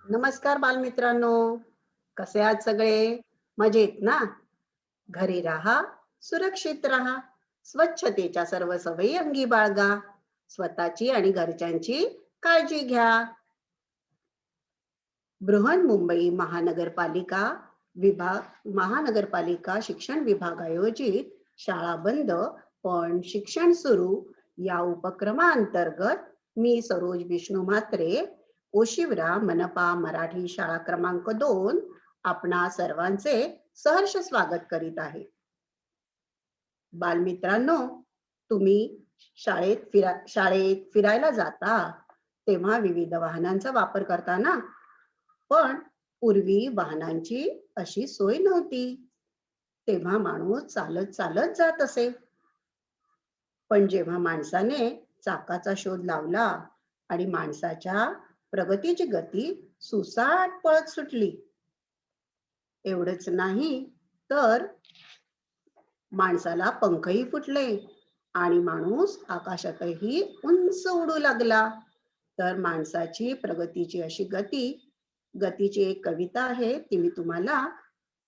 नमस्कार बालमित्रांनो, कसे आहात सगळे? मजेत ना? घरी राहा, सुरक्षित राहा, स्वच्छतेच्या सर्व सवयी अंगी बाळगा, स्वतःची आणि घरच्यांची काळजी घ्या. बृहन्मुंबई महानगरपालिका महानगरपालिका शिक्षण विभाग आयोजित शाळा बंद पण शिक्षण सुरू या उपक्रमाअंतर्गत मी सरोज विष्णू म्हात्रे, ओशिवरा मनपा मराठी शाळा क्रमांक 2 आपणा सर्वांचे सहर्ष स्वागत करीत आहे. बालमित्रांनो, तुम्ही शाळेत फिरायला जाता तेव्हा विविध वाहनांचा वापर करता ना? पण पूर्वी वाहनांची अशी सोय नव्हती. तेव्हा माणूस चालत चालत जात असे. पण जेव्हा माणसाने चाकाचा शोध लावला आणि माणसाच्या प्रगतीची गती सुसाट पळत सुटली. एवढंच नाही तर माणसाला पंखही फुटले आणि माणूस आकाशातही उंच उडू लागला. तर माणसाची प्रगतीची अशी गतीची एक कविता आहे, ती मी तुम्हाला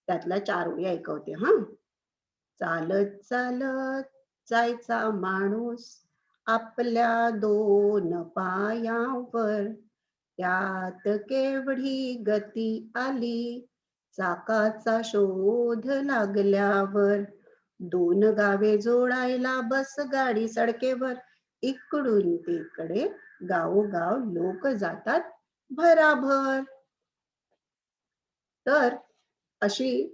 त्यातल्या 4 ओळी ऐकवते हा. चालत चालत जायचा माणूस आपल्या 2 पायांवर, त्यात केवढी गती आली चाकाचा शोध लागल्यावर. 2 गावे जोडायला बस गाडी सडकेवर, इकडून तिकडे गावोगाव लोक जातात भराभर. तर अशी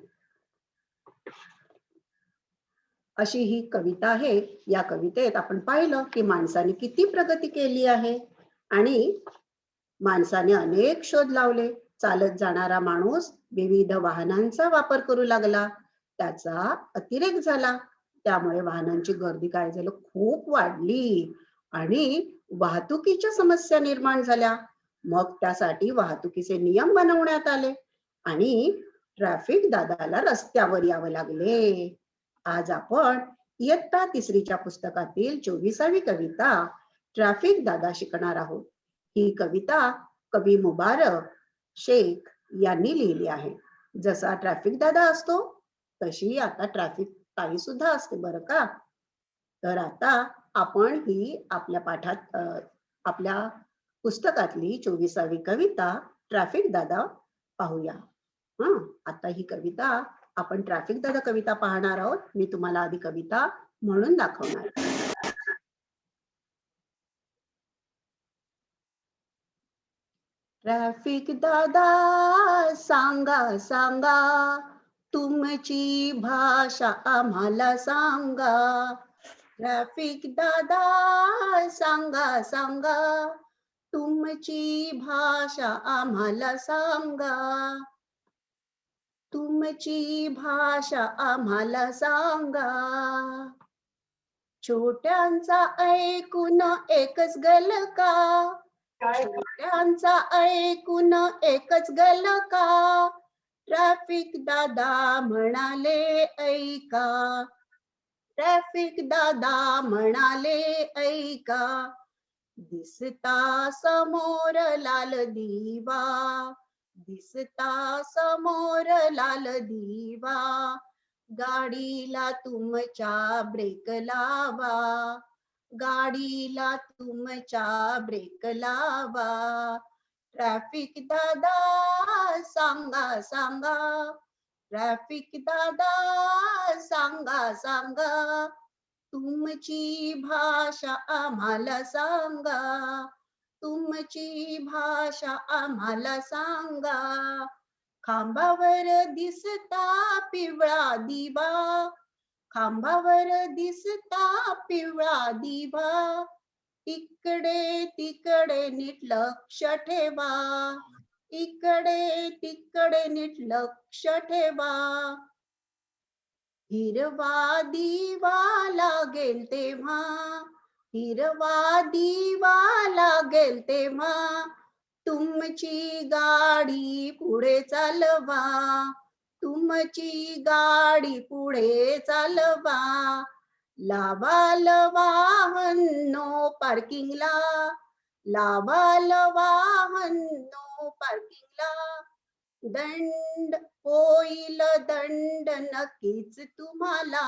अशी ही कविता आहे. या कवितेत आपण पाहिलं की माणसाने किती प्रगती केली आहे आणि माणसाने अनेक शोध लावले. चालत जाणारा माणूस विविध वाहनांचा वापर करू लागला, त्याचा अतिरेक झाला. त्यामुळे वाहनांची गर्दी काय झालं, खूप वाढली आणि वाहतुकीच्या समस्या निर्माण झाल्या. मग त्यासाठी वाहतुकीचे नियम बनवण्यात आले आणि ट्रॅफिक दादाला रस्त्यावर यावं लागले. आज आपण इयत्ता 3रीच्या पुस्तकातील 24वी कविता ट्रॅफिक दादा शिकणार आहोत. ही कविता कवी मुबारक शेख यांनी लिहिली आहे. जसा ट्रॅफिक दादा असतो तशी आता ट्रॅफिक ताई सुद्धा असते बरं का. तर आता आपण ही आपल्या पुस्तकातली 24वी कविता ट्रॅफिक दादा पाहूया. हा, आता ही कविता आपण ट्रॅफिक दादा कविता पाहणार आहोत. मी तुम्हाला आधी कविता म्हणून दाखवणार. ट्रॅफिक दादा सांगा सांगा, तुमची भाषा आम्हाला सांगा. ट्रॅफिक दादा सांगा सांगा, तुमची भाषा आम्हाला सांगा. तुमची भाषा आम्हाला सांगा. छोट्यांचा ऐकून एकच गलका, छोट्यांचा ऐकून एकच गलका. ट्रॅफिक दादा म्हणाले ऐका, ट्रॅफिक दादा म्हणाले ऐका. दिसता समोर लाल दिवा, दिसता समोर लाल दिवा. गाडीला तुमच्या ब्रेक लावा, गाडीला तुमच्या ब्रेक लावा. ट्रॅफिक दादा सांगा सांगा, ट्रॅफिक दादा सांगा सांगा. तुमची भाषा आम्हाला सांगा, तुमची भाषा आम्हाला सांगा. खांबावर दिसता पिवळा दिवा, खांबावर दिसता पिवळा दिवा. इकडे तिकडे नीट लक्ष ठेवा, इकडे तिकडे नीट लक्ष ठेवा. हिरवा दिवा लागेल तेव्हा, हिरवा दिवा लागेल तेव्हा. तुमची गाडी पुढे चालवा, तुमची गाडी पुढे चालवा. लावाल वाहन नो पार्किंगला, लावाल वाहन नो पार्किंगला, दंड होईल दंड नक्कीच तुम्हाला,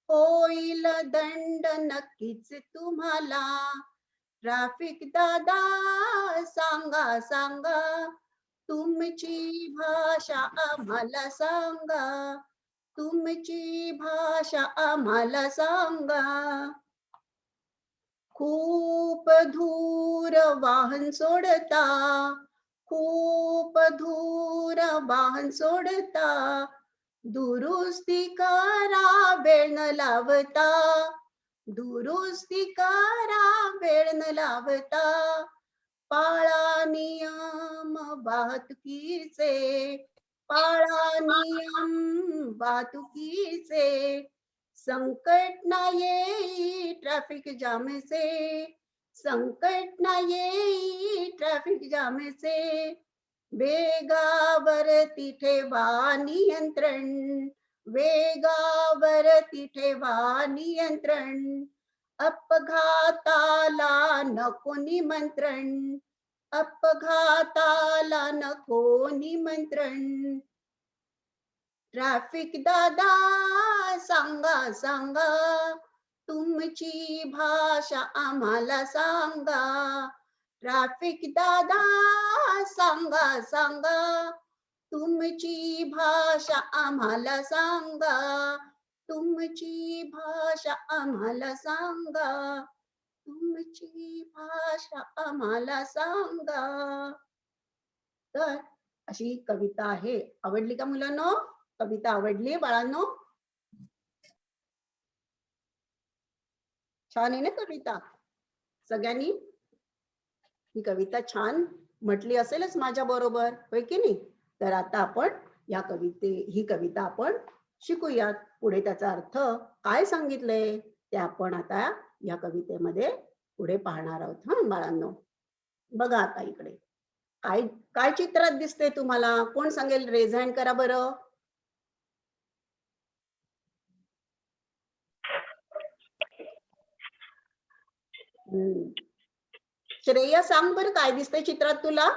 होईल दंड नक्कीच तुम्हाला. ट्रॅफिक दादा सांगा सांगा, तुमची भाषा आम्हाला सांगा, तुमची भाषा आम्हाला सांगा. खूप धूर वाहन सोडता, खूप धूर वाहन सोडता, दुरुस्ती करा वेळ न लावता, दुरुस्ती करा वेळ न लावता. पाळा नियम वाहतुकीचे, पाळा नियम वाहतुकीचे, संकट ना येई ट्रॅफिक जामचे, संकट ना येई ट्रॅफिक जामचे. वेगावरती ठेवा नियंत्रण, वेगावरती ठेवा नियंत्रण, अपघाताला नको निमंत्रण, अपघाताला नको निमंत्रण. ट्रॅफिक दादा सांगा सांगा, तुमची भाषा आम्हाला सांगा. ट्रॅफिक दादा सांगा सांगा, तुमची भाषा आम्हाला सांगा, तुमची भाषा आम्हाला सांगा, तुमची भाषा आम्हाला सांगा. तर अशी कविता आहे. आवडली का मुलांनो? कविता आवडली बाळांनो? छान आहे ना कविता? सगळ्यांनी ही कविता छान म्हटली असेलच माझ्या बरोबर, होय की नाही? तर आता आपण ही कविता आपण शिकूयात. पुढे त्याचा अर्थ काय सांगितलंय ते आपण आता या कवितेमध्ये पुढे पाहणार आहोत. हा बाळांनो, बघा आता इकडे काय काय चित्रात दिसते तुम्हाला? कोण सांगेल? रेज हँड करा बरं. श्रेया सांग बरं, काय दिसतंय चित्रात तुला?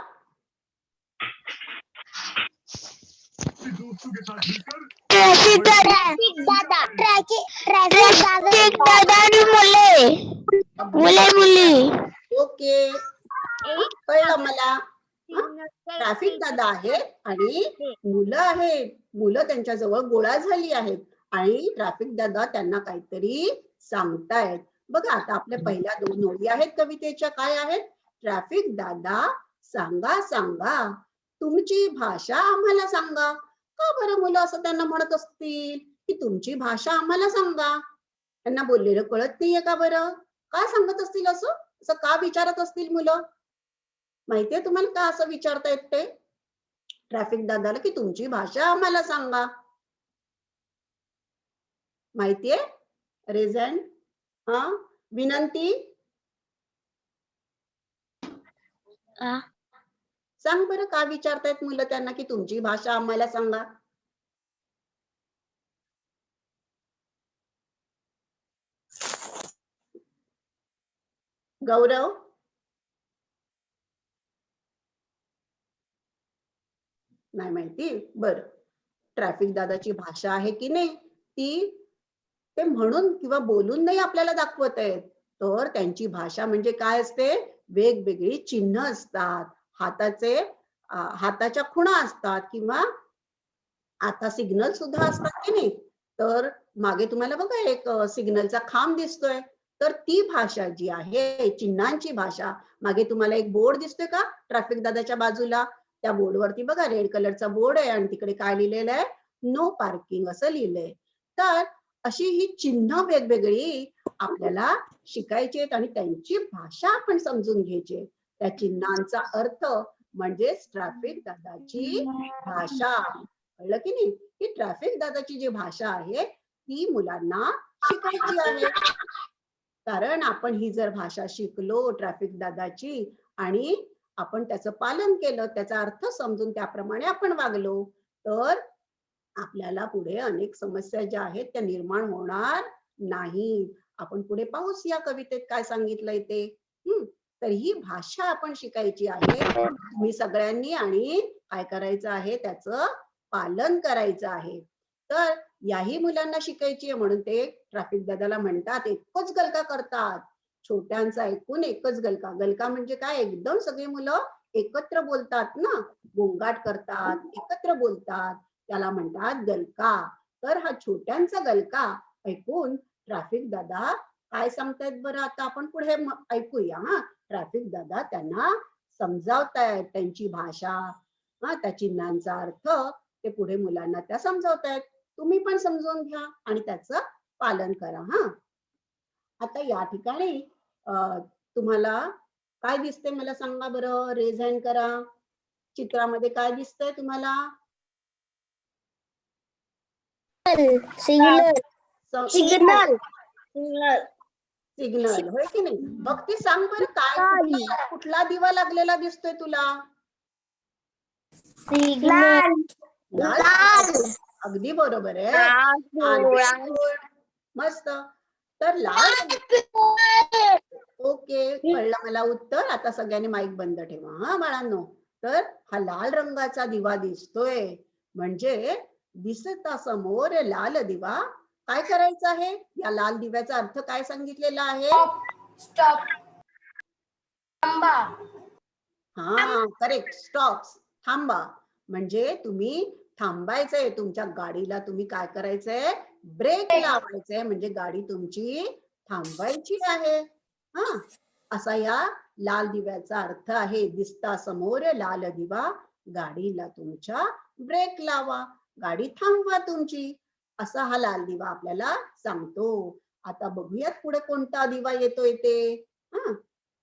ट्रॅफिक दादा आणि मुले, मुली. ओके, कळलं मला. ट्रॅफिक दादा आहे आणि मुलं आहेत. मुलं त्यांच्याजवळ गोळा झाली आहेत आणि ट्रॅफिक दादा त्यांना काहीतरी सांगतायत. बघा आता आपल्या पहिल्या 2 ओळी आहेत कवितेच्या. काय आहेत? ट्रॅफिक दादा सांगा सांगा, तुमची भाषा आम्हाला सांगा. का बरं मुलं असं त्यांना म्हणत असतील की तुमची भाषा आम्हाला सांगा? त्यांना बोललेलं कळत नाहीये का बरं? काय सांगत असतील असं? असं का विचारत असतील मुलं? माहितीये तुम्हाला का असं विचारतायत ते ट्रॅफिक दादाला की तुमची भाषा आम्हाला सांगा? माहितीये? Raise hand. हा, विनंती सांग बरं, का विचारतायत मुलं त्यांना की तुमची भाषा आम्हाला सांगा? गौरव, नाही माहिती? बरं, ट्रॅफिक दादाची भाषा आहे की नाही ती ते म्हणून किंवा बोलून नाही आपल्याला दाखवत आहेत. तर त्यांची भाषा म्हणजे काय असते? वेगवेगळी चिन्ह असतात, हाताच्या खुणा असतात किंवा आता सिग्नल सुद्धा असतात की नाही. तर मागे तुम्हाला बघा एक सिग्नलचा खांब दिसतोय. तर ती भाषा जी आहे चिन्हांची भाषा, मागे तुम्हाला एक बोर्ड दिसतोय का ट्रॅफिक दादाच्या बाजूला? त्या बोर्डवरती बघा रेड कलरचा बोर्ड आहे आणि तिकडे काय लिहिलेलं आहे? नो पार्किंग असं लिहिलंय. तर अशी ही चिन्ह वेगवेगळी आपल्याला शिकायची आहेत आणि त्यांची भाषा आपण समजून घ्यायची. त्या चिन्हांचा अर्थ म्हणजेच ट्रॅफिक दादाची भाषा. कळलं की नाही? ही ट्रॅफिक दादाची जी भाषा आहे ती मुलांना शिकायची आहे. कारण आपण ही जर भाषा शिकलो ट्रॅफिक दादाची आणि आपण त्याचं पालन केलं, त्याचा अर्थ समजून त्याप्रमाणे आपण वागलो, तर आपल्याला पुढे अनेक समस्या ज्या आहेत त्या निर्माण होणार नाही. आपण पुढे पाहूच या कवितेत काय सांगितलंय ते. तर ही भाषा आपण शिकायची आहे. तुम्ही सगळ्यांनी आणि काय करायचं आहे, त्याचं पालन करायचं आहे. तर याही मुलांना शिकायची आहे म्हणून ते ट्रॅफिक दादाला म्हणतात, एकच गलका करतात. छोट्यांचा ऐकून एकच गलका. गलका म्हणजे काय, एकदम सगळी मुलं एकत्र बोलतात ना, गोंगाट करतात, एकत्र बोलतात, त्याला म्हणतात गलका. तर हा छोट्यांचा गलका ऐकून ट्रॅफिक दादा काय सांगतायत बरं, आता आपण पुढे ऐकूया. हा, ट्रॅफिक दादा त्यांना समजावतायत त्यांची भाषा, हा, त्या चिन्हांचा अर्थ ते पुढे मुलांना त्या समजावतायत. तुम्ही पण समजून घ्या आणि त्याचं पालन करा. हा, आता या ठिकाणी तुम्हाला काय दिसते मला सांगा बरं, रेज हँड करा. चित्रामध्ये काय दिसतंय तुम्हाला? Signal signal. सिग्नल होय की नाही? मग ते सांग बरं, काय कुठला दिवा लागलेला दिसतोय तुला? सिग्नल लाल. अगदी बरोबर आहे. मस्त. तर लाल, ओके, कळलं मला उत्तर. आता सगळ्यांनी माईक बंद ठेवा हा बाळांनो. तर हा लाल रंगाचा दिवा दिसतोय म्हणजे दिसता समोर लाल दिवा. काय करायचं आहे, या लाल दिव्याचा अर्थ काय सांगितलेला आहे? स्टॉप हा, करेक्ट, स्टॉप, थांबा. म्हणजे तुम्ही थांबायचंय, तुमच्या गाडीला तुम्ही काय करायचंय, ब्रेक लावायचंय, म्हणजे गाडी तुमची थांबायची आहे. हा, असा या लाल दिव्याचा अर्थ आहे. दिसता समोर लाल दिवा, गाडीला तुमच्या ब्रेक लावा, गाडी थांबवा तुमची, असा हा लाल दिवा आपल्याला सांगतो. आता बघूयात पुढे कोणता दिवा येतोय ते. हा,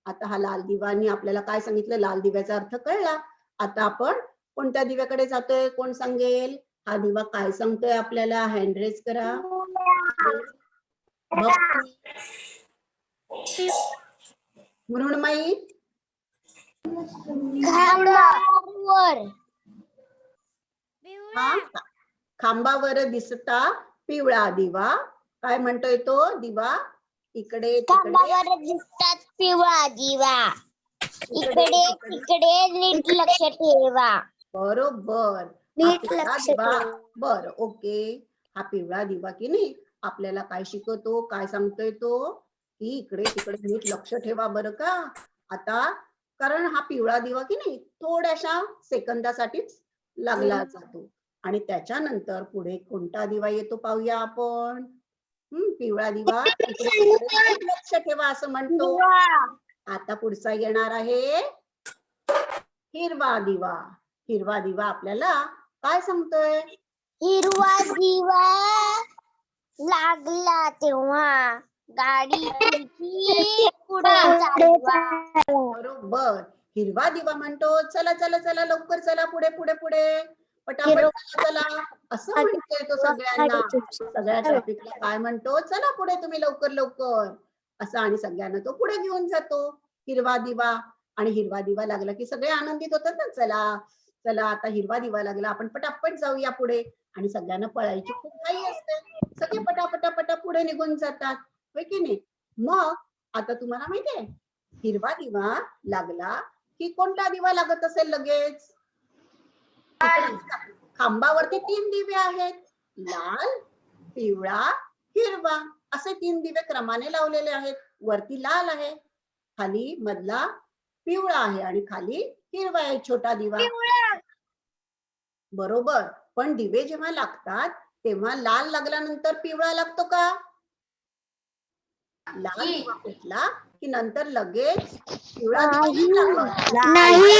आता हा लाल दिवानी आपल्याला काय सांगितलं, लाल दिव्याचा अर्थ कळला. आता आपण कोणत्या दिव्याकडे जातोय, कोण सांगेल? हा दिवा काय सांगतोय आपल्याला? हँड रेज करा. मृण्मयी, हा, खांबावर दिसता पिवळा दिवा. काय म्हणतोय तो दिवा? इकडे खांबावर दिसतात पिवळा दिवा, इकडे तिकडे नीट लक्ष ठेवा. बरोबर. नीट लक्ष ठेवा. बर, ओके. हा पिवळा दिवा की नाही आपल्याला काय शिकवतो, काय सांगतोय तो, की इकडे तिकडे नीट लक्ष ठेवा बरं का. आता कारण हा पिवळा दिवा की नाही थोड्याशा सेकंदासाठीच लागला जातो आणि त्याच्यानंतर पुढे कोणता दिवा येतो पाहूया आपण. पिवळा दिवा, इकडे तिकडे नीट लक्ष ठेवा असं म्हणतो. आता पुढचा येणार आहे हिरवा दिवा. हिरवा दिवा आपल्याला काय सांगतोय? हिरवा दिवा लागला तेव्हा गाडी तुमची पुढे चालवा. बरोबर. हिरवा दिवा म्हणतो चला चला चला, लवकर चला, पुढे पुढे पुढे, पटापट चला चला, असं म्हणतोय तो सगळ्यांना. सगळ्या ट्रॅफिकला काय म्हणतो, चला पुढे तुम्ही लवकर लवकर असं, आणि सगळ्यांना तो पुढे घेऊन जातो हिरवा दिवा. आणि हिरवा दिवा लागला की सगळे आनंदित होतात ना, चला चला आता हिरवा दिवा लागला, आपण पटापट जाऊया पुढे. आणि सगळ्यांना पळायची खूप घाई असते, सगळे पटापटा पुढे निघून जातात, होय की नाही? मग आता तुम्हाला माहितीये, हिरवा दिवा लागला की कोणता दिवा लागत असेल लगेच? खांबावरती 3 दिवे आहेत, लाल, पिवळा, हिरवा, असे 3 दिवे क्रमाने लावलेले आहेत. वरती लाल आहे, खाली मधला पिवळा आहे आणि खाली हिरवा आहे छोटा दिवा. बरोबर. पण दिवे जेव्हा लागतात तेव्हा लाल लागल्यानंतर पिवळा लागतो का? लाल दिवा पेटला की नंतर लगेच पिवळा दिवा नाही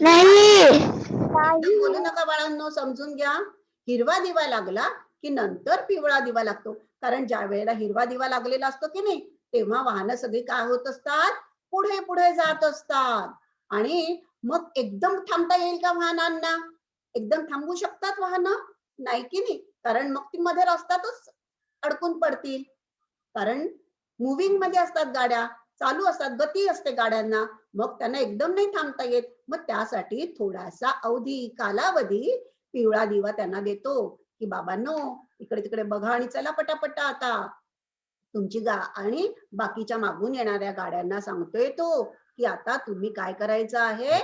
लागत. बोलू नका बाळांनो, समजून घ्या. हिरवा दिवा लागला की नंतर पिवळा दिवा लागतो. कारण ज्या वेळेला हिरवा दिवा लागलेला असतो की नाही, तेव्हा वाहनं सगळी काय होत असतात, पुढे पुढे जात असतात. आणि मग एकदम थांबता येईल का वाहनांना? एकदम थांबू शकतात वाहनं? नाही की नाही, कारण मग ती मध्ये रस्त्यातच अडकून पडतील. कारण मुव्हिंग मध्ये असतात गाड्या, चालू असतात, गती असते गाड्यांना, मग त्यांना एकदम नाही थांबता येत. मग त्यासाठी थोडासा अवधी, कालावधी पिवळा दिवा त्यांना देतो, की बाबांनो इकडे तिकडे बघा आणि चला पटापटा आता. तुमची आणि बाकीच्या मागून येणाऱ्या गाड्यांना सांगतोय तो की आता तुम्ही काय करायचं आहे,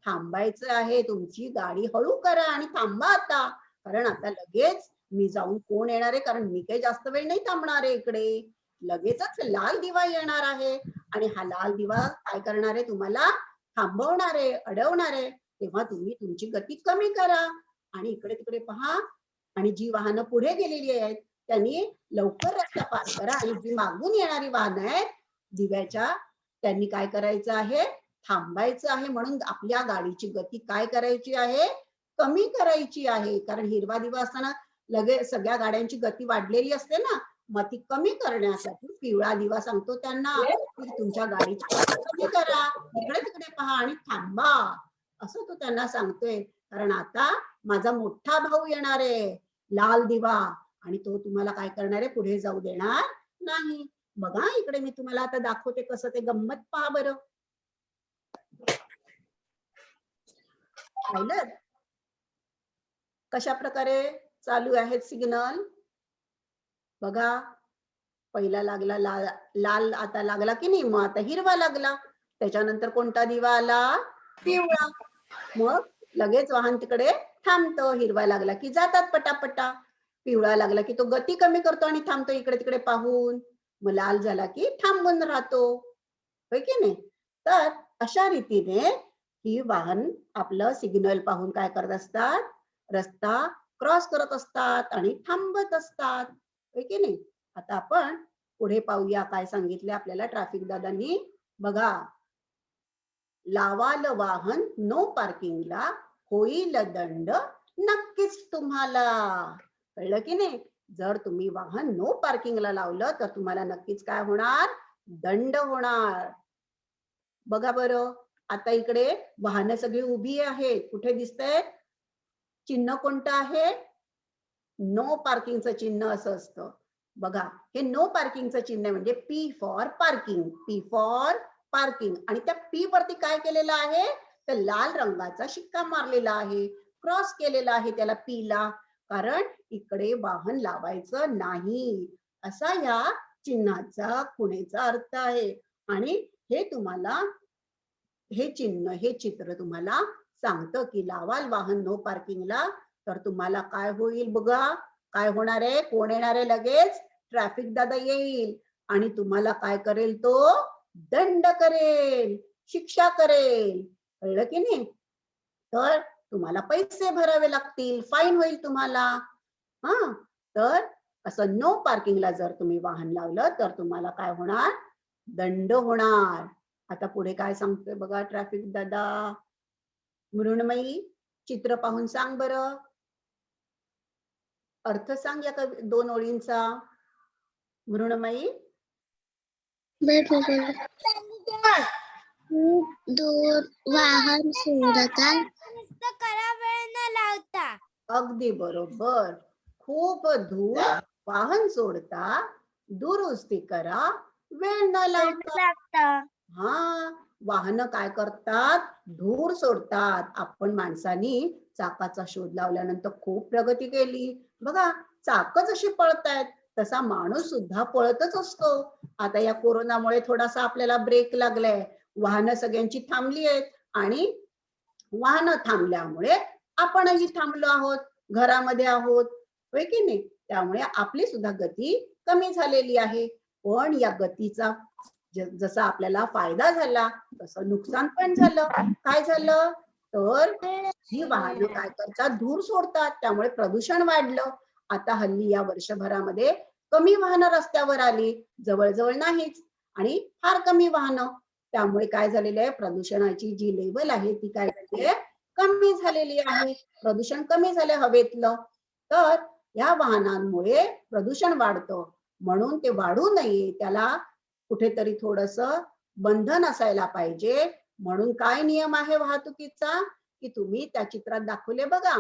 थांबायचं आहे, तुमची गाडी हळू करा आणि थांबा आता, कारण आता लगेच मी जाऊन कोण येणार आहे, कारण मी काही जास्त वेळ नाही थांबणार आहे इकडे, लगेचच लाल दिवा येणार आहे आणि हा लाल दिवा काय करणार आहे, तुम्हाला थांबवणार आहे, अडवणार आहे, तेव्हा तुम्ही तुमची गती कमी करा आणि इकडे तिकडे पहा आणि जी वाहनं पुढे गेलेली आहेत त्यांनी लवकर रस्ता पार करा आणि जी मागून येणारी वाहनं आहेत दिव्याच्या त्यांनी काय करायचं आहे, थांबायचं आहे. म्हणून आपल्या गाडीची गती काय करायची आहे, कमी करायची आहे, कारण हिरवा दिवा असताना लगेच सगळ्या गाड्यांची गती वाढलेली असते ना, मग ती कमी करण्यासाठी पिवळा दिवा सांगतो त्यांना की तुमच्या गाडीची गती कमी करा, इकडे तिकडे पहा आणि थांबा, असं तो त्यांना सांगतोय. कारण आता माझा मोठा भाऊ येणार आहे लाल दिवा आणि तो तुम्हाला काय करणार आहे, पुढे जाऊ देणार नाही. बघा इकडे मी तुम्हाला आता दाखवते कसं ते गंमत, पहा बरं. पाहिलं कशा प्रकारे चालू आहेत सिग्नल. बघा पहिला लागला लाल, लाल आता लागला की नाही, मग आता हिरवा लागला, त्याच्यानंतर कोणता दिवा आला, पिवळा, मग लगेच वाहन तिकडे थांबतं, हिरवा लागला की जातात पटापटा, पिवळा लागला की तो गती कमी करतो आणि थांबतो इकडे तिकडे पाहून, मग लाल झाला की थांबून राहतो, होय की नाही. तर अशा रीतीने ही वाहन आपलं सिग्नल पाहून काय करत असतात, रस्ता क्रॉस करत असतात आणि थांबत असतात, होय की नाही. आता आपण पुढे पाहूया काय सांगितले आपल्याला ट्रॅफिक दादांनी. बघा, लावाल वाहन नो पार्किंगला, होईल दंड नक्कीच तुम्हाला. कळलं की नाही, जर तुम्ही वाहन नो पार्किंगला लावलं तर तुम्हाला नक्कीच काय होणार, दंड होणार. बघा बरं, आता इकडे वाहनं सगळी उभी आहेत, कुठे दिसतंय, चिन्ह कोणतं आहे, नो पार्किंगचं चिन्ह असं असतं. बघा हे नो पार्किंगचं चिन्ह म्हणजे P for parking, P for parking, आणि त्या पी वरती काय केलेलं आहे, तर लाल रंगाचा शिक्का मारलेला आहे, क्रॉस केलेला आहे त्याला पी ला, कारण इकडे वाहन लावायचं नाही, असा या चिन्हाचा खुणेचा अर्थ आहे. आणि हे तुम्हाला हे चिन्ह, हे चित्र तुम्हाला सांगतं की लावाल वाहन नो पार्किंगला, तर तुम्हाला काय होईल बघा, काय होणार आहे, कोण येणार आहे, लगेच ट्रॅफिक दादा येईल आणि तुम्हाला काय करेल, तो दंड करेल, शिक्षा करेल. कळलं की नाही. तर तुम्हाला पैसे भरावे लागतील, फाईन होईल तुम्हाला. हा, तर असं नो पार्किंगला जर तुम्ही वाहन लावलं तर तुम्हाला काय होणार, दंड होणार. आता पुढे काय सांगतोय बघा ट्रॅफिक दादा. मृण्मयी चित्र पाहून सांग बरं, अर्थ सांग या दोन ओळींचा. मृण्मयी. दूर वाहन सोडतात, अगदी बरोबर, खूप दूर वाहन सोडता, दुरुस्ती करा, वेळ न लावता. हा, वाहन काय करतात, धूर सोडतात. आपण माणसांनी चाकाचा शोध लावल्यानंतर खूप प्रगती केली. बघा चाक जशी पळतायत तसा माणूस सुद्धा पळतच असतो. आता या कोरोनामुळे थोडासा आपल्याला ब्रेक लागलाय, वाहनं सगळ्यांची थांबली आहेत आणि वाहनं थांबल्यामुळे आपणही थांबलो आहोत, घरामध्ये आहोत, होय की नाही. त्यामुळे आपली सुद्धा गती कमी झालेली आहे. पण या गतीचा जसा आपल्याला फायदा झाला तसं नुकसान पण झालं. काय झालं, तर ही वाहनं काय करतात, धूर सोडतात, त्यामुळे प्रदूषण वाढलं. आता हल्ली या वर्षभरामध्ये कमी वाहनं रस्त्यावर आली, जवळजवळ नाहीच, आणि फार कमी वाहनं, त्यामुळे काय झालेलं आहे, प्रदूषणाची जी लेवल आहे ती काय झाली, कमी झालेली आहे. प्रदूषण कमी झाले हवेतलं. तर या वाहनांमुळे प्रदूषण वाढतं, म्हणून ते वाढू नये त्याला कुठेतरी थोडस बंधन असायला पाहिजे. म्हणून काय नियम आहे वाहतुकीचा, की तुम्ही त्या चित्रात दाखवले बघा,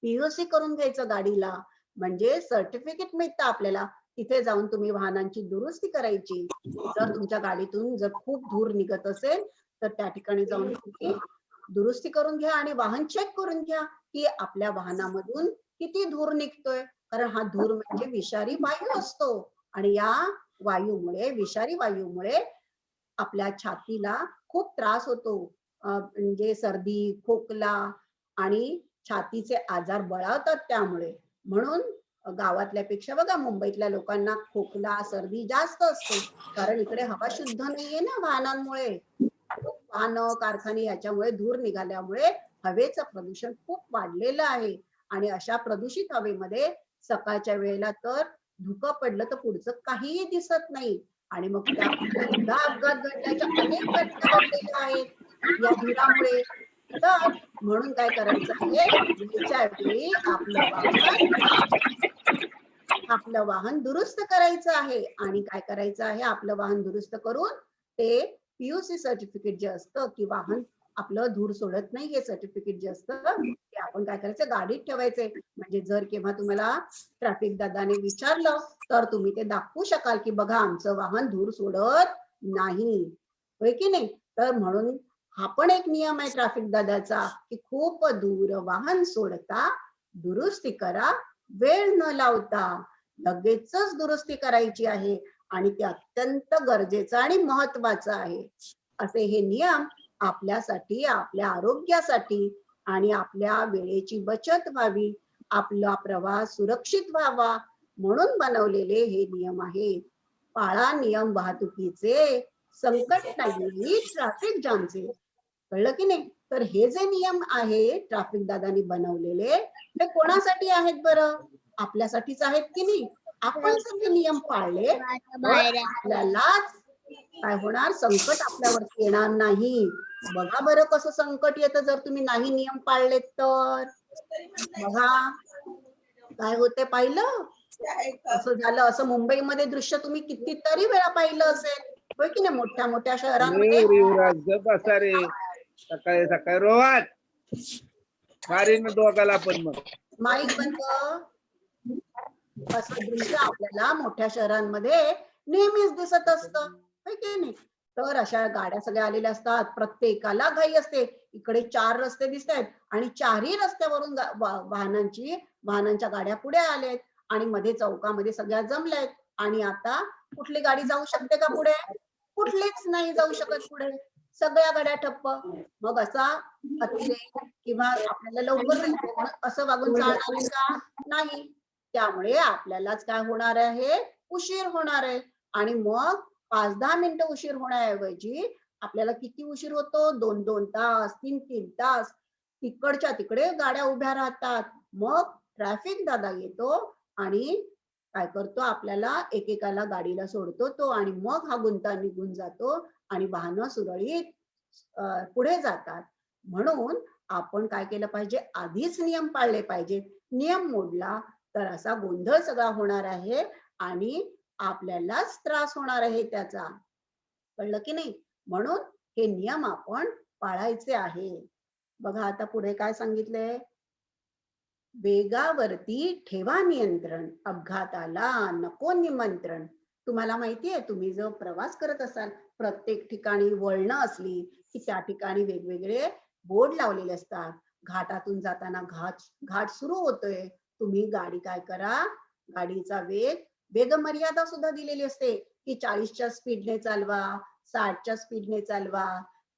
पीयूसी करून घ्यायचं गाडीला, म्हणजे सर्टिफिकेट मिळतं आपल्याला. तिथे जाऊन तुम्ही वाहनांची दुरुस्ती करायची. जर तुमच्या गाडीतून जर खूप धूर निघत असेल तर त्या ठिकाणी जाऊन तुम्ही दुरुस्ती करून घ्या आणि वाहन चेक करून घ्या की आपल्या वाहनामधून किती धूर निघतोय, कारण हा धूर म्हणजे विषारी वायू असतो आणि या वायूमुळे, विषारी वायूमुळे आपल्या छातीला खूप त्रास होतो. म्हणजे सर्दी, खोकला आणि छातीचे आजार बळावतात त्यामुळे. म्हणून गावातल्यापेक्षा बघा मुंबईतल्या लोकांना खोकला, सर्दी जास्त असते. कारण इकडे हवा शुद्ध नाहीये ना वाहनांमुळे. खूप वाहनं, कारखाने याच्यामुळे धूर निघाल्यामुळे हवेचं प्रदूषण खूप वाढलेलं आहे. आणि अशा प्रदूषित हवेमध्ये सकाळच्या वेळेला तर धुकं पडलं तर पुढचं काहीही दिसत नाही. आणि मग त्यामुळे सुद्धा अपघात घडण्याच्या अनेक घटना घडलेल्या आहेत या धुरामुळे. तर म्हणून काय करायचं आहे, वेळच्या वेळी आपलं वाहन दुरुस्त करायचं आहे. आणि काय करायचं आहे, आपलं वाहन दुरुस्त करून ते पीयूसी सर्टिफिकेट जे असतं की वाहन आपलं धूर सोडत नाही हे सर्टिफिकेट जे असतं ते आपण काय करायचं, गाडीत ठेवायचे. म्हणजे जर केव्हा तुम्हाला ट्रॅफिक दादाने विचारलं तर तुम्ही ते दाखवू शकाल की बघा आमचं वाहन धूर सोडत नाही, होय की नाही. तर म्हणून हा पण एक नियम आहे ट्रॅफिक दादाचा की खूप दूर वाहन सोडता दुरुस्ती करा, वेळ न लावता. लगेचच दुरुस्ती करायची आहे आणि ते अत्यंत गरजेचं आणि महत्वाचं आहे. असे हे नियम आपल्यासाठी, आपल्या आरोग्यासाठी आणि आपल्या वेळेची बचत व्हावी, आपला प्रवास सुरक्षित व्हावा म्हणून बनवलेले हे नियम आहेत. पाळा नियम वाहतुकीचे, संकट नाही ट्रॅफिक जामचे. कळलं की नाही. तर हे जे नियम आहे ट्रॅफिक दादानी बनवलेले ते कोणासाठी आहेत बरं? आपल्यासाठीच आहेत की नाही. आपण जर ते नियम पाळले तर बाहेर आपल्यालाच काय होणार, संकट आपल्यावरती येणार नाही. बघा बरं कसं संकट येतं जर तुम्ही नाही नियम पाळलेत तर. बघा काय होते पाहिलं, असं झालं. असं मुंबईमध्ये दृश्य तुम्ही कितीतरी वेळा पाहिलं असेल, होय की नाही. मोठ्या मोठ्या अरे शहरांमध्ये युवराज गप बसा रे. सकाळी सकाळी रोवात मारीन दोघाला पण मग. माईक बंद. असं दृश्य आपल्याला मोठ्या शहरांमध्ये नेहमीच दिसत असतं, होय की नाही. तर अशा गाड्या सगळ्या आलेल्या असतात, प्रत्येकाला घाई असते. इकडे 4 रस्ते दिसत आहेत आणि चारही रस्त्यावरून वाहनांच्या गाड्या पुढे आल्यात आणि मध्ये चौकामध्ये सगळ्या जमल्यात. आणि आता कुठली गाडी जाऊ शकते का पुढे? कुठलीच नाही जाऊ शकत पुढे. सगळ्या गाड्या ठप्प. मग असा अतिरेक किंवा आपल्याला लवकर जायचंय म्हणून असं वागून चालणार आहे का? नाही. त्यामुळे आपल्यालाच काय होणार आहे, उशीर होणार आहे. आणि मग 5-10 मिनिटं उशीर होण्याऐवजी आपल्याला किती उशीर होतो, 2-2 तास, 3-3 तास तिकडच्या तिकडे गाड्या उभ्या राहतात. मग ट्रॅफिक दादा येतो आणि काय करतो, आपल्याला एकेकाला गाडीला सोडतो तो आणि मग हा गुंता निघून जातो आणि वाहनं सुरळीत पुढे जातात. म्हणून आपण काय केलं पाहिजे, आधीच नियम पाळले पाहिजे. नियम मोडला तर असा गोंधळ सगळा होणार आहे आणि आपल्यालाच त्रास होणार आहे त्याचा. कळलं की नाही. म्हणून हे नियम आपण पाळायचे आहे. बघा आता पुढे काय सांगितलंय, वेगावरती ठेवा नियंत्रण, अपघाताला नको निमंत्रण. तुम्हाला माहितीये, तुम्ही जो प्रवास करत असाल प्रत्येक ठिकाणी वळणं असली की त्या ठिकाणी वेगवेगळे बोर्ड लावलेले असतात. घाटातून जाताना घाट घाट सुरू होतोय, तुम्ही गाडी काय करा, गाडीचा वेग मर्यादा सुद्धा दिलेली असते की 40च्या स्पीडने चालवा, 60च्या स्पीडने चालवा,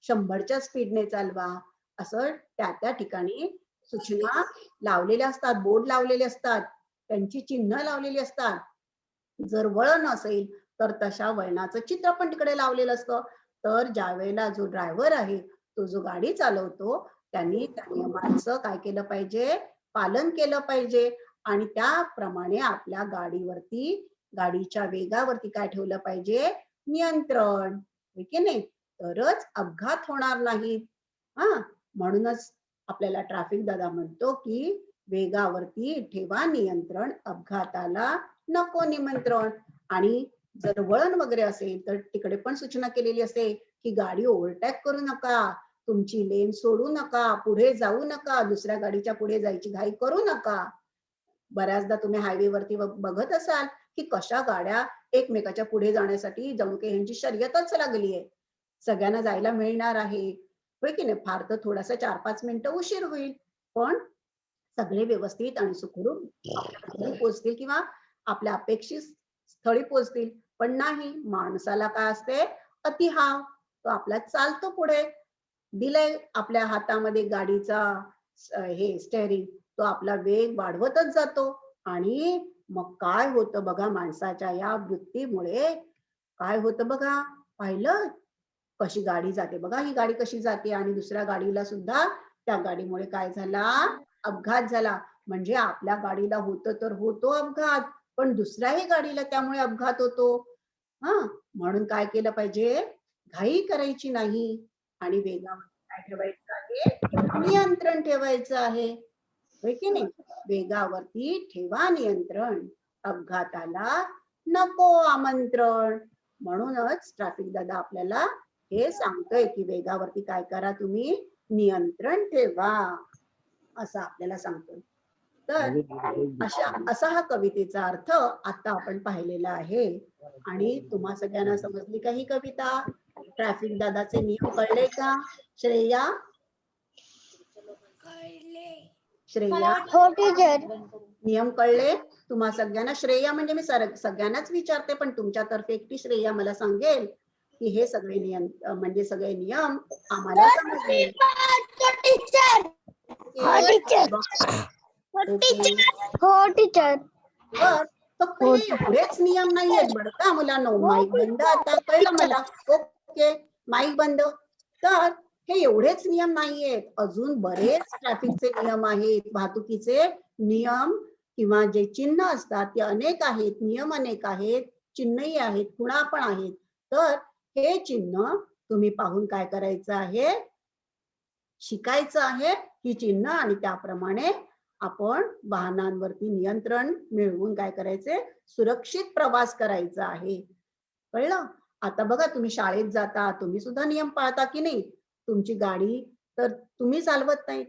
100च्या स्पीडने चालवा. असं त्या त्या ठिकाणी सूचना लावलेल्या असतात, बोर्ड लावलेले असतात, त्यांची चिन्ह लावलेली असतात. जर वळण असेल तर तशा वळणाचं चित्र पण तिकडे लावलेलं असतं. तर ज्या वेळेला जो ड्रायव्हर आहे, तो जो गाडी चालवतो, त्यांनी त्या नियमांचं काय केलं पाहिजे, पालन केलं पाहिजे. आणि त्याप्रमाणे आपल्या गाडीच्या वेगावरती काय ठेवलं पाहिजे, नियंत्रण, होय की नाही. तरच अपघात होणार नाहीत. हा, म्हणूनच आपल्याला ट्रॅफिक दादा म्हणतो की वेगावरती ठेवा नियंत्रण, अपघाताला नको निमंत्रण. आणि जर वळण वगैरे असेल तर तिकडे पण सूचना केलेली असते की गाडी ओव्हरटेक करू नका, तुमची लेन सोडू नका, पुढे जाऊ नका, दुसऱ्या गाडीच्या पुढे जायची घाई करू नका. बऱ्याचदा तुम्ही हायवेवरती बघत असाल की कशा गाड्या एकमेकाच्या पुढे जाण्यासाठी जणू काही ह्यांची शर्यतच लागली आहे. सगळ्यांना जायला मिळणार आहे, होय की नाही. फार तर थोडासा 4-5 मिनिटं उशीर होईल, पण सगळे व्यवस्थित आणि सुखरूप आपल्या घरी पोहोचतील किंवा आपल्या अपेक्षित स्थळी पोहोचतील. पण नाही, माणसाला काय असते, अतिहाव. तो आपला चालतो पुढे, दिलंय आपल्या हातामध्ये गाडीचा हे स्टेअरिंग, तो आपला वेग वाढवतच जातो. आणि मग काय होतं बघा, माणसाच्या या वृत्तीमुळे काय होतं बघा, पाहिलं कशी गाडी जाते बघा, ही गाडी कशी जाते, आणि दुसऱ्या गाडीला सुद्धा त्या गाडीमुळे काय झाला, अपघात झाला. म्हणजे आपल्या गाडीला होतं तर होतो अपघात, पण दुसऱ्याही गाडीला त्यामुळे अपघात होतो. हा, म्हणून काय केलं पाहिजे, घाई करायची नाही आणि वेगावर काय ठेवायचं आहे, नियंत्रण ठेवायचं आहे, होय की नाही. वेगावरती ठेवा नियंत्रण, अपघाताला नको आमंत्रण. म्हणूनच ट्रॅफिक दादा आपल्याला हे सांगतोय की वेगावरती काय करा, तुम्ही नियंत्रण ठेवा, असं आपल्याला सांगतोय. तर असा हा कवितेचा अर्थ आता आपण पाहिलेला आहे. आणि तुम्हा सगळ्यांना समजली का ही कविता? ट्रॅफिक दादाचे नियम कळले का? श्रेया, श्रेया, हो टीचर. नियम कळले तुम्हा सगळ्यांना? श्रेया म्हणजे मी सगळ्यांनाच विचारते, पण तुमच्यातर्फे एकटी श्रेया मला सांगेल की हे सगळे नियम म्हणजे सगळे नियम आम्हाला समजले. हो टीचर. तर फक्त हे एवढेच नियम नाहीयेत बरं का मुलांनो. माईक बंद, आता कळलं मला. ओके, माईक बंद. तर हे एवढेच नियम नाहीयेत, अजून बरेच ट्रॅफिकचे नियम आहेत, वाहतुकीचे नियम किंवा जे चिन्ह असतात ते अनेक आहेत, नियम अनेक आहेत, चिन्हही आहेत, खुणा पण आहेत. तर हे चिन्ह तुम्ही पाहून काय करायचं आहे, शिकायचं आहे ही चिन्ह, आणि त्याप्रमाणे आपण वाहनांवरती नियंत्रण मिळवून काय करायचे, सुरक्षित प्रवास करायचा आहे. कळलं? आता बघा, तुम्ही शाळेत जाता, तुम्ही सुद्धा नियम पाळता की नाही? तुमची गाडी तर तुम्ही चालवत नाही,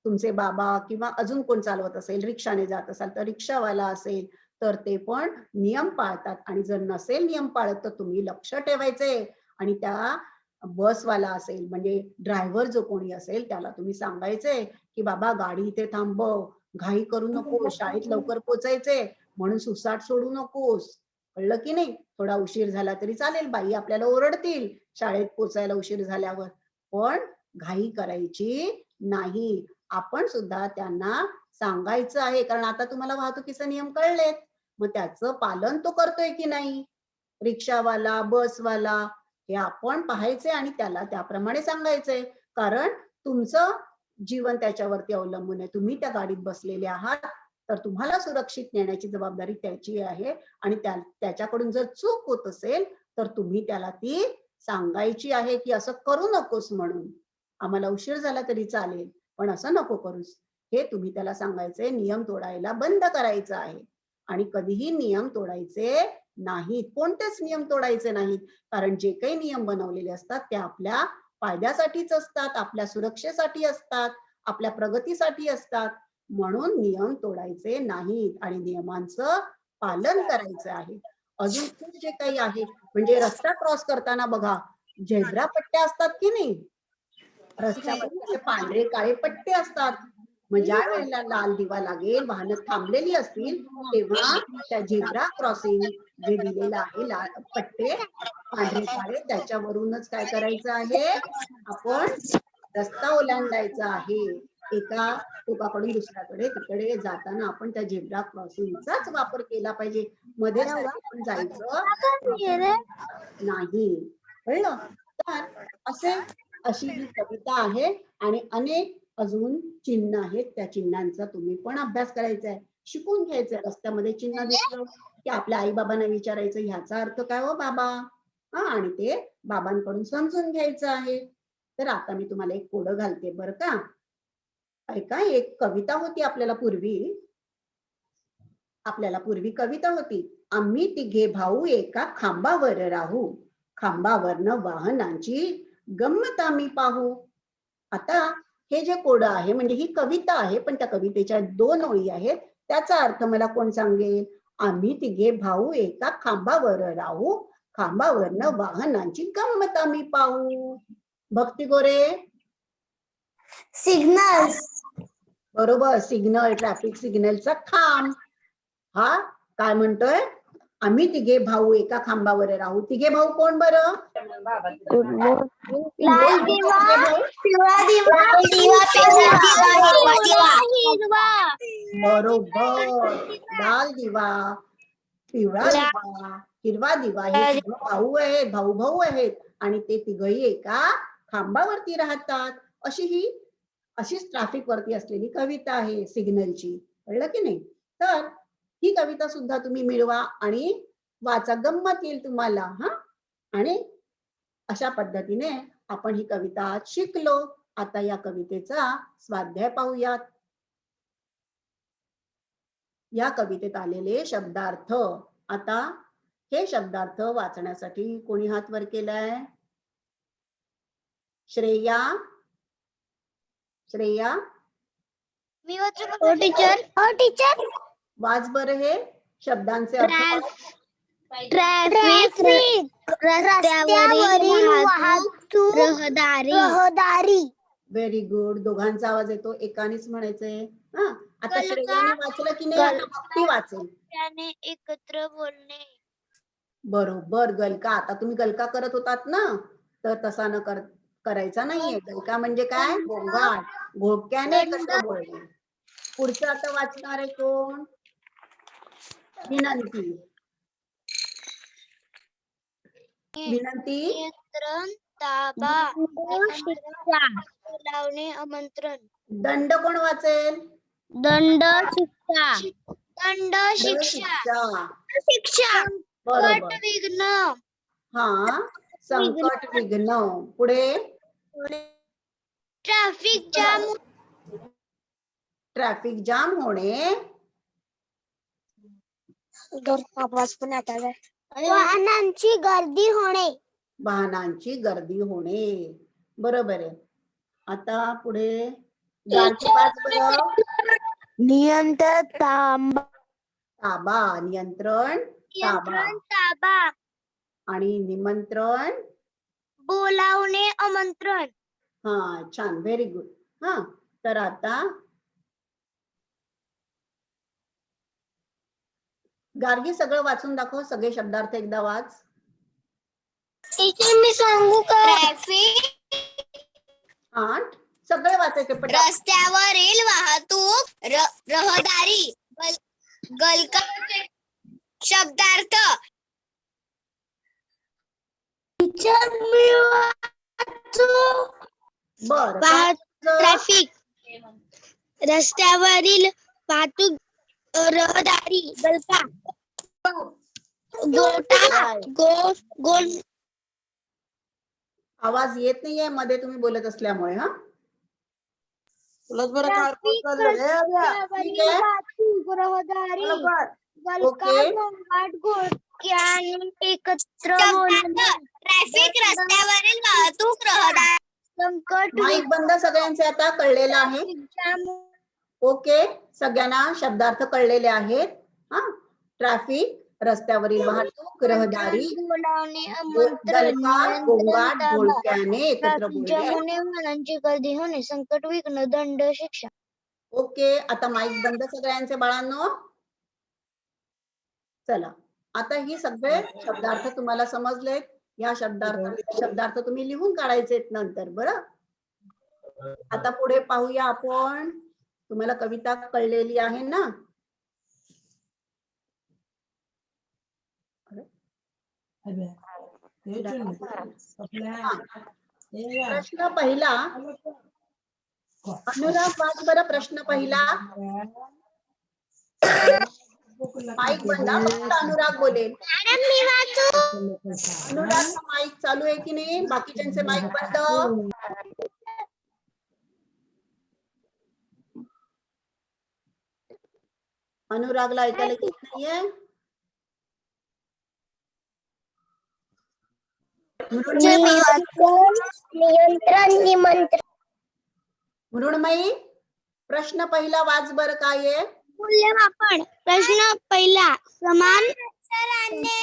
तुमचे बाबा किंवा अजून कोण चालवत असेल, रिक्षाने जात असाल तर रिक्षावाला असेल तर ते पण नियम पाळतात. आणि जर नसेल नियम पाळत तर तुम्ही लक्ष ठेवायचे, आणि त्या बसवाला असेल म्हणजे ड्रायव्हर जो कोणी असेल त्याला तुम्ही सांगायचे की बाबा गाडी इथे थांबव, घाई करू नको, शाळेत लवकर पोचायचे म्हणून सुसाट सोडू नकोस. कळलं की नाही? थोडा उशीर झाला तरी चालेल, बाई आपल्याला ओरडतील शाळेत पोचायला उशीर झाल्यावर, पण घाई करायची नाही. आपण सुद्धा त्यांना सांगायचं आहे, कारण आता तुम्हाला वाहतुकीचे नियम कळलेत, मग त्याचं पालन तो करतोय की नाही, रिक्षावाला, बसवाला, हे आपण पाहायचे आणि त्याला त्याप्रमाणे सांगायचंय. कारण तुमचं जीवन त्याच्यावरती अवलंबून आहे, तुम्ही त्या गाडीत बसलेले आहात, तर तुम्हाला सुरक्षित नेण्याची जबाबदारी त्याची आहे. आणि त्याच्याकडून जर चूक होत असेल तर तुम्ही त्याला ती सांगायची आहे की असं करू नकोस, म्हणून आम्हाला उशीर झाला तरी चालेल पण असं नको करूस, हे तुम्ही त्याला सांगायचे. नियम तोडायला बंद करायचं आहे आणि कधीही नियम तोडायचे नाहीत, कोणतेच नियम तोडायचे नाहीत. कारण जे काही नियम बनवलेले असतात ते आपल्या फायद्यासाठीच असतात, आपल्या सुरक्षेसाठी असतात, आपल्या प्रगतीसाठी असतात. म्हणून नियम तोडायचे नाहीत आणि नियमांचं पालन करायचं आहे. अजून खूप जे काही आहे, म्हणजे रस्ता क्रॉस करताना बघा, झेब्रा पट्ट्या असतात की नाही, रस्त्यावरती पांढरे काळे पट्टे असतात. मग ज्या वेळेला लाल दिवा लागेल, वाहनं थांबलेली असतील, तेव्हा त्या झेब्रा क्रॉसिंग जे दिलेलं आहे, लाल पट्टे पांढरे काळे, त्याच्यावरूनच काय करायचं आहे, आपण रस्ता ओलांडायचा आहे. एका टोकाकडून दुसऱ्याकडे तिकडे जाताना आपण त्या झेब्रा क्रॉसिंगचाच वापर केला पाहिजे, मध्ये सारखे पण जायचं नाही. कळलं? तर अशी ही कविता आहे आणि अनेक अजून चिन्ह आहेत, त्या चिन्हांचा तुम्ही पण अभ्यास करायचा आहे, शिकून घ्यायचंय. रस्त्यामध्ये चिन्ह दिसलं की आपल्या आई बाबांना विचारायचं ह्याचा अर्थ काय हो बाबा, आणि ते बाबांकडून समजून घ्यायचं आहे. तर आता मी तुम्हाला एक कोडं घालते बरं का. ऐका, एक कविता होती आपल्याला पूर्वी कविता होती. आम्ही तिघे भाऊ एका खांबावर राहू, खांबावरनं वाहनांची गंमत आम्ही पाहू. आता हे जे कोडं आहे म्हणजे ही कविता आहे, पण त्या कवितेच्या 2 ओळी आहेत, त्याचा अर्थ मला कोण सांगेल? आम्ही तिघे भाऊ एका खांबावर राहू, खांबावरनं वाहनांची गंमत आम्ही पाहू. भक्ती गोरे, सिग्नल्स. बरोबर, सिग्नल, ट्रॅफिक सिग्नलचा खांब. हा काय म्हणतोय? आम्ही तिघे भाऊ एका खांबावर राहू. तिघे भाऊ कोण बरं? लाल दिवा, पिवळा दिवा, हिरवा. बरोबर. लाल दिवा, पिवळा दिवा, हिरवा दिवा हे तिघं भाऊ आहेत, भाऊ भाऊ आहेत आणि ते तिघही एका खांबावरती राहतात. अशीच ट्रॅफिक वरती असलेली कविता आहे सिग्नलची. कळलं की नाही? तर ही कविता सुद्धा तुम्ही मिळवा आणि वाचा, गंमत येईल तुम्हाला. हा, आणि अशा पद्धतीने आपण ही कविता आज शिकलो. आता या कवितेचा स्वाध्याय पाहूयात. या कवितेत आलेले शब्दार्थ. आता हे शब्दार्थ वाचण्यासाठी कोणी हात वर केलाय? श्रेया. श्रेया मी वाचू का? हो टीचर. हो टीचर. वाच बरं हे शब्दांचे अर्थ. ट्रॅफिक, रस्त्यावरील वाहतूक, रहदारी. Very good. दोघांचा आवाज येतो, एकानेच म्हणायचंय. हा, आता श्रेयाने वाचलं की नाही? आता भक्ती वाचेल. त्याने एकत्र बोलणे. बरोबर. गलका. आता तुम्ही गलका करत होतात ना, तर तसा न करायचा नाहीये. गलका म्हणजे काय? गोंगाट. घोडक्याने एकत्र बोलणे. पुढचं आता वाचणार आहे कोण? विनंती. विनंती. नियंत्रण, ताबा, बोलावणे, आमंत्रण. दंड कोण वाचेल? दंड, शिक्षा. दंड, शिक्षा. शिक्षा. बरोबर. विघ्न. हा, संकट, विघ्न. पुढे ट्रॅफिक जाम. ट्रॅफिक जाम होणे. वाहनांची गर्दी होणे. वाहनांची गर्दी होणे. बरोबर आहे. आता पुढे नियंत्रण, ताबा. नियंत्रण, ताबा. आणि निमंत्रण, बोलावणे, आमंत्रण. हा, छान. Very good. हा, तर आता गार्गी सगळं वाचून दाखव. सगळे शब्दार्थ एकदा वाच. टीचर मी सांगू का? ट्रॅफिक, सगळे वाचायचे पटकन. रस्त्यावरील वाहतूक, रहदारी. गलका, शब्दार्थ. टीचर मी बरं. ट्रॅफिक, रस्त्यावरील वाहतूक, रहदारी. गलका, गोल. आवाज येत नाहीये मध्ये तुम्ही बोलत असल्यामुळे. हा, रहदारी. गलका, गोंगाट, घोडक्याने एकत्र बोलणे. ट्रॅफिक, रस्त्यावरील वाहतूक, रहदारी. संकट, माईक बंद सगळ्यांचे. आता कळलेलं आहे. ओके, सगळ्यांना शब्दार्थ कळलेले आहेत. हा, ट्रॅफिक, रस्त्यावरील वाहतूक, रहदारी. बोलावणे, गलका, गोंगाट, घोडक्याने एकत्र बोलणे. वाहनांची गर्दी होणे. संकट, विघ्न, दंड, शिक्षा. ओके, आता माईक बंद सगळ्यांचे बाळांनो. चला, आता ही सगळे शब्दार्थ तुम्हाला समजलेत. या शब्दार्थ तुम्ही लिहून काढायचे नंतर. बरं, आता पुढे पाहूया आपण. तुम्हाला कविता कळलेली आहे ना? प्रश्न पहिला. अनुराग वाच बरं प्रश्न पहिला. माईक बंद. फक्त अनुराग बोलेल. अनुरागचा माईक चालू आहे की नाही? बाकीच्यांचे माईक बंद. अनुरागला ऐकायला येत नाहीये. नियंत्रण, निमंत्रण. मृण्मयी, प्रश्न पहिला वाच बरं. काय आहे? मूल्यमापन. प्रश्न पहिला. समान अक्षराने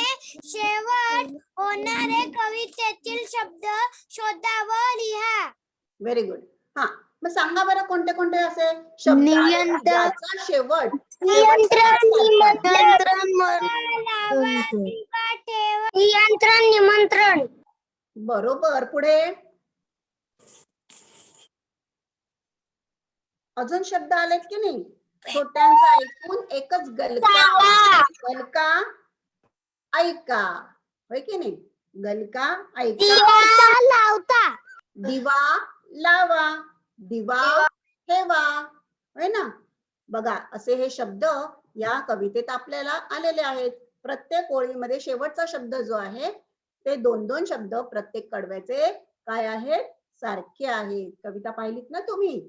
शेवट होणारे कवितेतील शब्द शोधा व लिहा. Very good. हा, मग सांगा बरं कोणते कोणते असे शब्द आहेत ज्याचा शेवट. नियंत्रण, निमंत्रण, नियंत्रण निमंत्रण. बरोबर. पुढे अजून शब्द आलेत की नाही? छोट्यांचा ऐकून एकच गलका. गलका ऐका, होय की नाही? गलका ऐका. लावता. दिवा लावा, दिवा ठेवा, होय ना? बघा, असे हे शब्द या कवितेत आपल्याला आलेले आहेत. प्रत्येक ओळीमध्ये शेवटचा शब्द जो आहे ते 2-2 शब्द प्रत्येक कडव्याचे काय आहेत? सारखे आहेत. कविता पाहिलीत ना तुम्ही?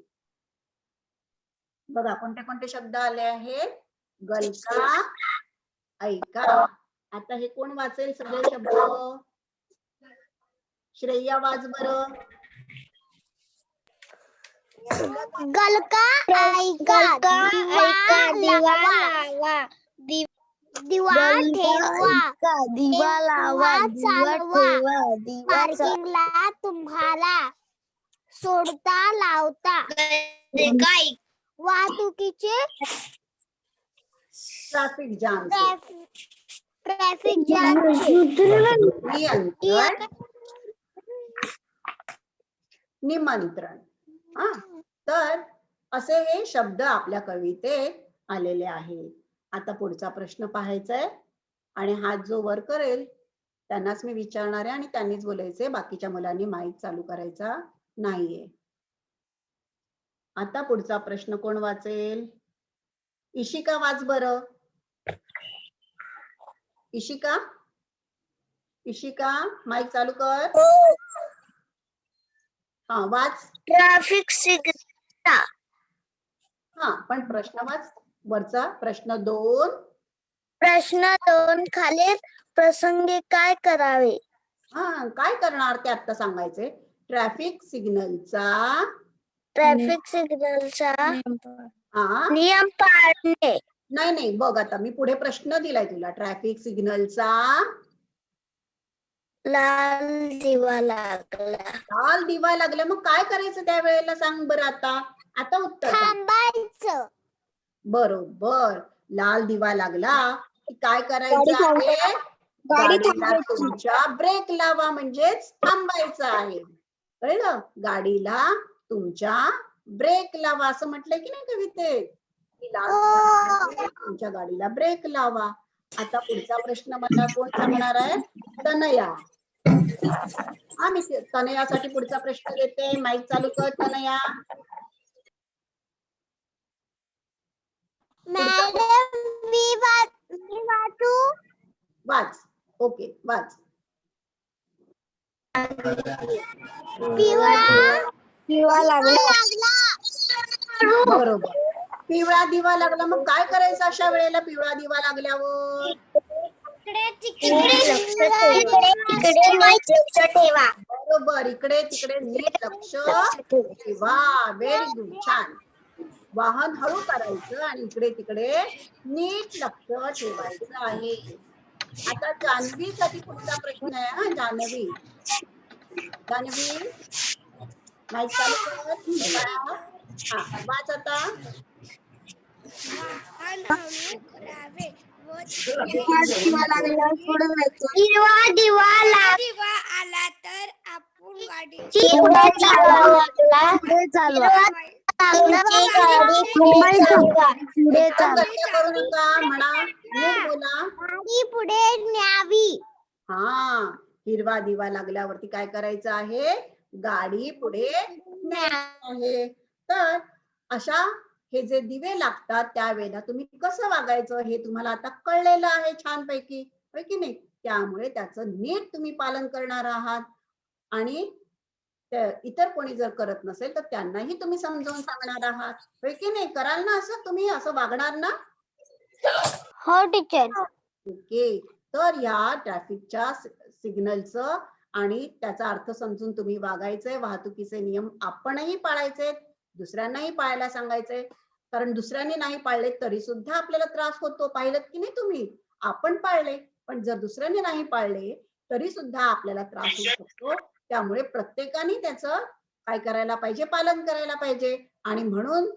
बघा, कोणते कोणते शब्द आले आहेत? गलका ऐका. आता हे कोण वाचेल सगळे शब्द? श्रेया वाच बरं. गलका ऐका. दिवा लावा. दिवा ठेवा. दिवा लावा. चालवा. पार्किंगला तुम्हाला सोडता लावता. वाहतुकीचे ट्रॅफिक जाम. Traffic jam. नियंत्रण निमंत्रण. हा, तर असे हे शब्द आपल्या कवितेत आलेले आहेत. आता पुढचा प्रश्न पाहायचा आहे आणि हात जो वर करेल त्यांनाच मी विचारणार आहे आणि त्यांनीच बोलायचे. बाकीच्या मुलांनी माईक चालू करायचा नाहीये. आता पुढचा प्रश्न कोण वाचेल? इशिका वाच बरं. इशिका, इशिका माईक चालू कर. हा, वाच. Traffic signal. हा, पण प्रश्न वाच वरचा. प्रश्न 2. प्रश्न 2. खालील प्रसंगी काय करावे? हा, काय करणार ते आता सांगायचे. ट्रॅफिक सिग्नलचा हा नियम पाळणे. नाही नाही, बघ आता मी पुढे प्रश्न दिलाय तुला. ट्रॅफिक सिग्नलचा लाल दिवा लागला. लाल दिवा लागला, मग काय करायचं त्या वेळेला सांग बरं. आता आता उत्तर सांग. थांबायचं. बरोबर. लाल दिवा लागला की काय करायचं आहे? गाडीला तुमच्या ब्रेक लावा, म्हणजेच थांबायचं आहे. कळलं? गाडीला तुमच्या ब्रेक लावा असं म्हटलंय की नाही कवितेत? तुमच्या गाडीला ब्रेक लावा. आता पुढचा प्रश्न मला कोण सांगणार आहे? तनया. हा, मी तनयासाठी पुढचा प्रश्न देते. माईक चालू कर तनया. मॅडम मी वाचू. वाच. ओके, वाच. दिवा लागला. बरोबर. पिवळा दिवा लागला, मग काय करायचं अशा वेळेला? पिवळा दिवा लागल्यावर बरोबर, इकडे तिकडे नीट लक्ष ठेवा. व्हेरी गुड, छान. वाहन हळू करायचं आणि इकडे तिकडे नीट लक्ष ठेवायचं आहे. आता जान्हवीसाठी पुढचा प्रश्न आहे. हा, जान्हवी. जान्हवी माईक चालू कर. हा, वाच आता. हिरवा दिवा आला तर आपण गाडी करू नका, म्हणा नीट बोला. गाडी पुढे न्यावी. हा, हिरवा दिवा लागल्यावरती काय करायचं आहे? गाडी पुढे न्यायची आहे. तर अशा हे जे दिवे लागतात त्यावेळेला तुम्ही कसं वागायचं हे तुम्हाला आता कळलेलं आहे छानपैकी, होय की नाही? त्यामुळे त्याचं नीट तुम्ही पालन करणार आहात आणि इतर कोणी जर करत नसेल तर त्यांनाही तुम्ही समजावून सांगणार आहात, होय की नाही? कराल ना असं? तुम्ही असं वागणार ना? हो टीचर. ओके. तर या ट्रॅफिकच्या सिग्नलचं आणि त्याचा अर्थ समजून तुम्ही वागायचंय. वाहतुकीचे नियम आपणही पाळायचे, दुसऱ्यांनाही पाळायला सांगायचे. कारण दुसऱ्यांनी नाही पाळले तरी सुद्धा आपल्याला त्रास होतो. पाहिलं की नाही तुम्ही? आपण पाळले, पण जर दुसऱ्यांनी नाही पाळले तरी सुद्धा आपल्याला त्रास होऊ शकतो. त्यामुळे प्रत्येकाने त्याचं काय करायला पाहिजे? पालन करायला पाहिजे. आणि म्हणून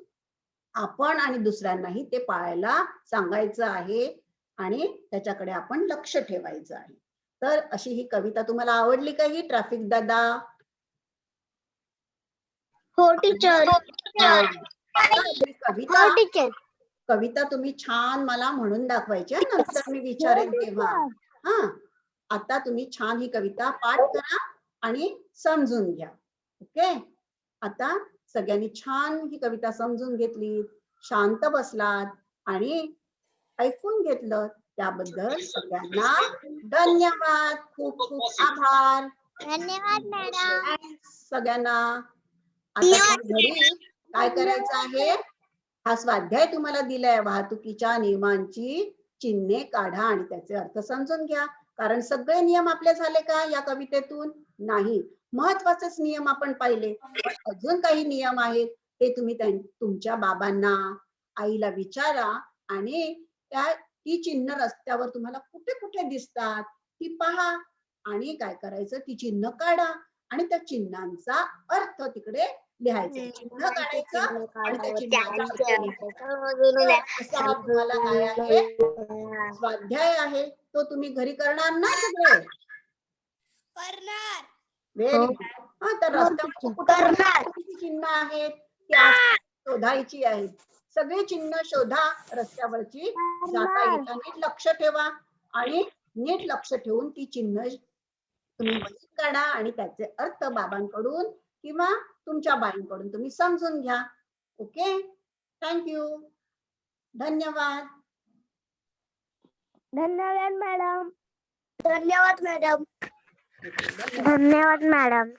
आपण आणि दुसऱ्यांनाही ते पाळायला सांगायचं आहे. आणि त्याच्याकडे आपण लक्ष ठेवायचं आहे. तर अशी ही कविता तुम्हाला आवडली का ही ट्रॅफिक दादा? हो टीचर. हा. ही कविता हो टीचर. कविता तुम्ही छान मला म्हणून दाखवायची आहे, नंतर मी विचारेन तेव्हा. हा, आता तुम्ही छान ही कविता पाठ करा आणि समजून घ्या. ओके, आता सगळ्यांनी छान ही कविता समजून घेतली, शांत बसलात आणि ऐकून घेतलं, त्याबद्दल सगळ्यांना धन्यवाद. खूप खूप आभार. धन्यवाद मॅडम. Thanks सगळ्यांना. आता तुम्ही घरी काय करायचं आहे? हा स्वाध्याय तुम्हाला दिलाय, वाहतुकीच्या नियमांची चिन्हे काढा आणि त्याचे अर्थ समजून घ्या. कारण सगळे नियम आपले झाले का या कवितेतून? नाही. महत्वाचेच नियम आपण पाहिले, पण अजून काही नियम आहेत, ते तुम्ही तुमच्या बाबांना, आईला विचारा आणि ती चिन्ह रस्त्यावर तुम्हाला कुठे कुठे दिसतात ती पहा आणि काय करायचं, ती चिन्ह काढा आणि त्या चिन्हांचा अर्थ तिकडे लिहायचं. चिन्ह काढायचं आणि त्या चिन्हाचा अर्थ लिहायचा. असा हा तुम्हाला काय आहे, स्वाध्याय आहे. तो तुम्ही घरी करणार ना सगळे? Very good. हा, तर रस्त्यावर कुठे चिन्ह आहेत ती आज शोधायची आहेत. सगळे चिन्ह शोधा रस्त्यावरची, जाता येता नीट लक्ष ठेवा आणि नीट लक्ष ठेवून ती चिन्ह तुम्ही वहीत काढा आणि त्याचे अर्थ बाबांकडून किंवा तुमच्या बाईंकडून तुम्ही समजून घ्या. Okay, thank you. धन्यवाद. धन्यवाद मॅडम. धन्यवाद मॅडम. धन्यवाद मॅडम.